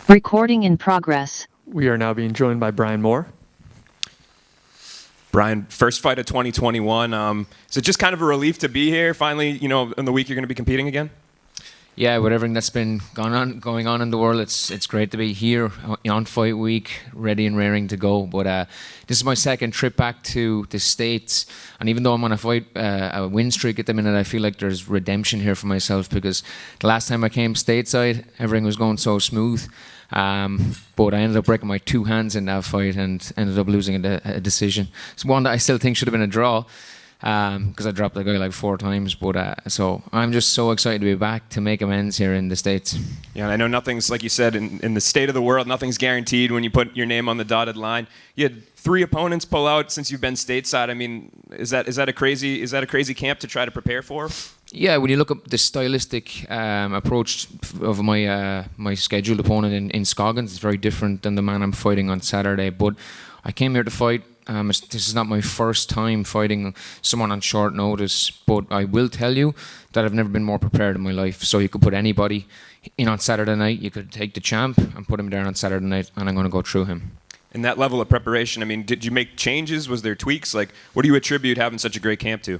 Recording in progress. We are now being joined by Brian Moore. Brian, first fight of 2021. Is it just kind of a relief to be here? Finally, you know, in the week you're going to be competing again? Yeah, with everything that's been going on in the world, it's great to be here on fight week, ready and raring to go. But this is my second trip back to the States, and even though I'm on a win streak at the minute, I feel like there's redemption here for myself, because the last time I came stateside, everything was going so smooth. But I ended up breaking my two hands in that fight and ended up losing a decision. It's one that I still think should have been a draw, because I dropped the guy like 4 times. But so I'm just so excited to be back to make amends here in the States. Yeah, and I know nothing's, like you said, in the state of the world, nothing's guaranteed when you put your name on the dotted line. You had 3 opponents pull out since you've been stateside. I mean, is that a crazy camp to try to prepare for? Yeah, when you look at the stylistic approach of my scheduled opponent in Scoggins, it's very different than the man I'm fighting on Saturday. But I came here to fight. This is not my first time fighting someone on short notice, but I will tell you that I've never been more prepared in my life. So you could put anybody in on Saturday night. You could take the champ and put him there on Saturday night, and I'm going to go through him. And that level of preparation, I mean, did you make changes? Was there tweaks? Like, what do you attribute having such a great camp to?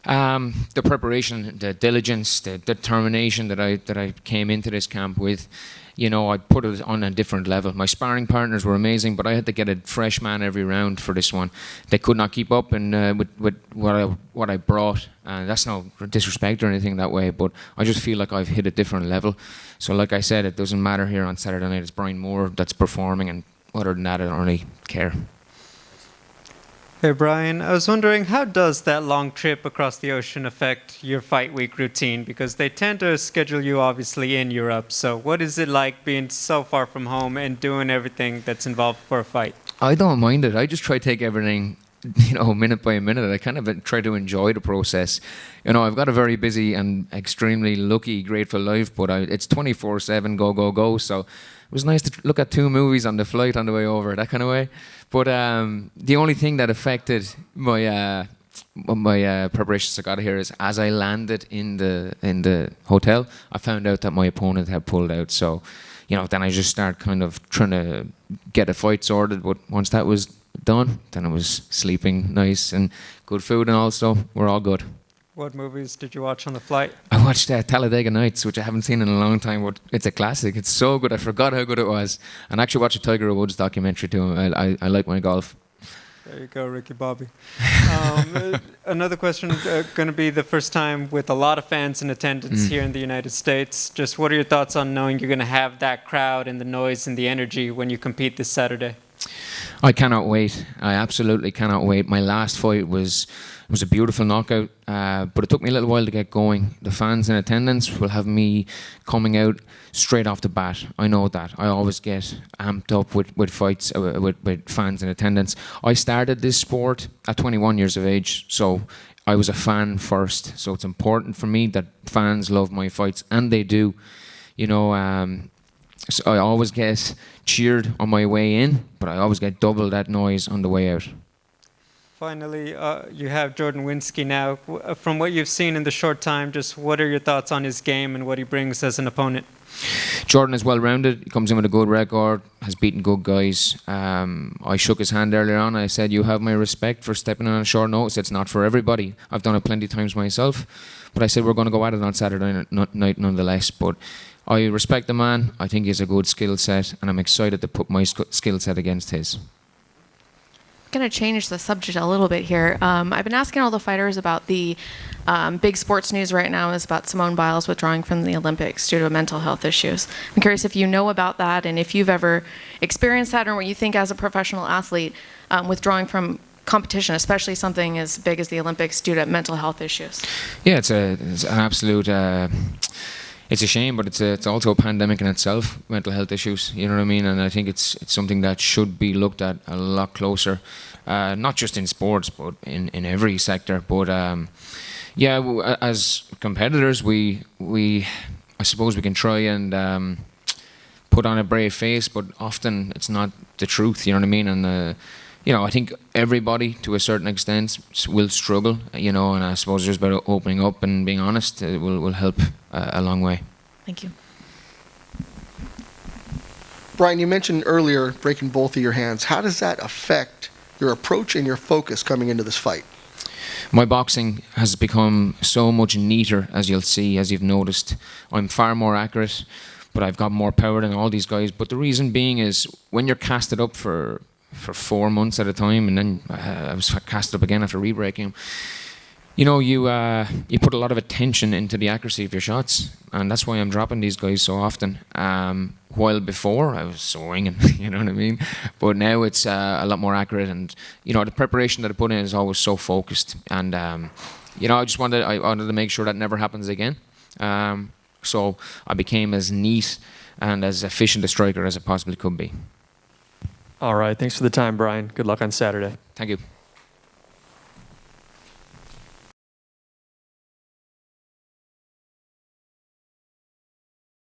The preparation, the diligence, the determination that I came into this camp with. You know, I put it on a different level. My sparring partners were amazing, but I had to get a fresh man every round for this one. They could not keep up with what I brought. That's no disrespect or anything that way, but I just feel like I've hit a different level. So like I said, it doesn't matter here on Saturday night. It's Brian Moore that's performing, and other than that, I don't really care. Hey Brian, I was wondering, how does that long trip across the ocean affect your fight week routine? Because they tend to schedule you obviously in Europe. So what is it like being so far from home and doing everything that's involved for a fight? I don't mind it. I just try to take everything, minute by minute. I kind of try to enjoy the process. You know, I've got a very busy and extremely lucky, grateful life, but it's 24/7, go, go, go. So it was nice to look at 2 movies on the flight on the way over, that kind of way. But the only thing that affected my preparations I got here is, as I landed in the hotel, I found out that my opponent had pulled out. So, then I just start kind of trying to get a fight sorted. But once that was done, then I was sleeping nice and good food, and also we're all good. What movies did you watch on the flight? I watched Talladega Nights, which I haven't seen in a long time, but it's a classic. It's so good. I forgot how good it was. And I actually watched a Tiger Woods documentary too. I like my golf. There you go, Ricky Bobby. Another question, going to be the first time with a lot of fans in attendance here in the United States. Just what are your thoughts on knowing you're going to have that crowd and the noise and the energy when you compete this Saturday? I cannot wait. I absolutely cannot wait. My last fight was a beautiful knockout, but it took me a little while to get going. The fans in attendance will have me coming out straight off the bat. I know that. I always get amped up with fights, with fans in attendance. I started this sport at 21 years of age, so I was a fan first. So it's important for me that fans love my fights, and they do. So I always get cheered on my way in, but I always get double that noise on the way out. Finally, you have Jordan Winsky now. From what you've seen in the short time, just what are your thoughts on his game and what he brings as an opponent? Jordan is well-rounded. He comes in with a good record, has beaten good guys. I shook his hand earlier on. I said, you have my respect for stepping on a short notice. It's not for everybody. I've done it plenty of times myself. But I said, we're going to go at it on Saturday night nonetheless. But I respect the man. I think he has a good skill set, and I'm excited to put my skill set against his. Going to change the subject a little bit here. I've been asking all the fighters about the big sports news right now is about Simone Biles withdrawing from the Olympics due to mental health issues. I'm curious if you know about that and if you've ever experienced that, or what you think as a professional athlete withdrawing from competition, especially something as big as the Olympics, due to mental health issues. Yeah, it's an absolute... It's a shame, but it's also a pandemic in itself, mental health issues, you know what I mean? And I think it's something that should be looked at a lot closer, not just in sports, but in every sector. But as competitors, we I suppose we can try and put on a brave face, but often it's not the truth, you know what I mean? And I think everybody, to a certain extent, will struggle, and I suppose just by opening up and being honest, it will help a long way. Thank you. Brian, you mentioned earlier breaking both of your hands. How does that affect your approach and your focus coming into this fight? My boxing has become so much neater, as you'll see, as you've noticed. I'm far more accurate, but I've got more power than all these guys. But the reason being is when you're casted up for 4 months at a time, and then I was casted up again after re-breaking, you know, you put a lot of attention into the accuracy of your shots, and that's why I'm dropping these guys so often. While before I was swinging, you know what I mean? But now it's a lot more accurate, and you know, the preparation that I put in is always so focused. And you know, I wanted to make sure that never happens again. So I became as neat and as efficient a striker as I possibly could be. All right. Thanks for the time, Brian. Good luck on Saturday. Thank you.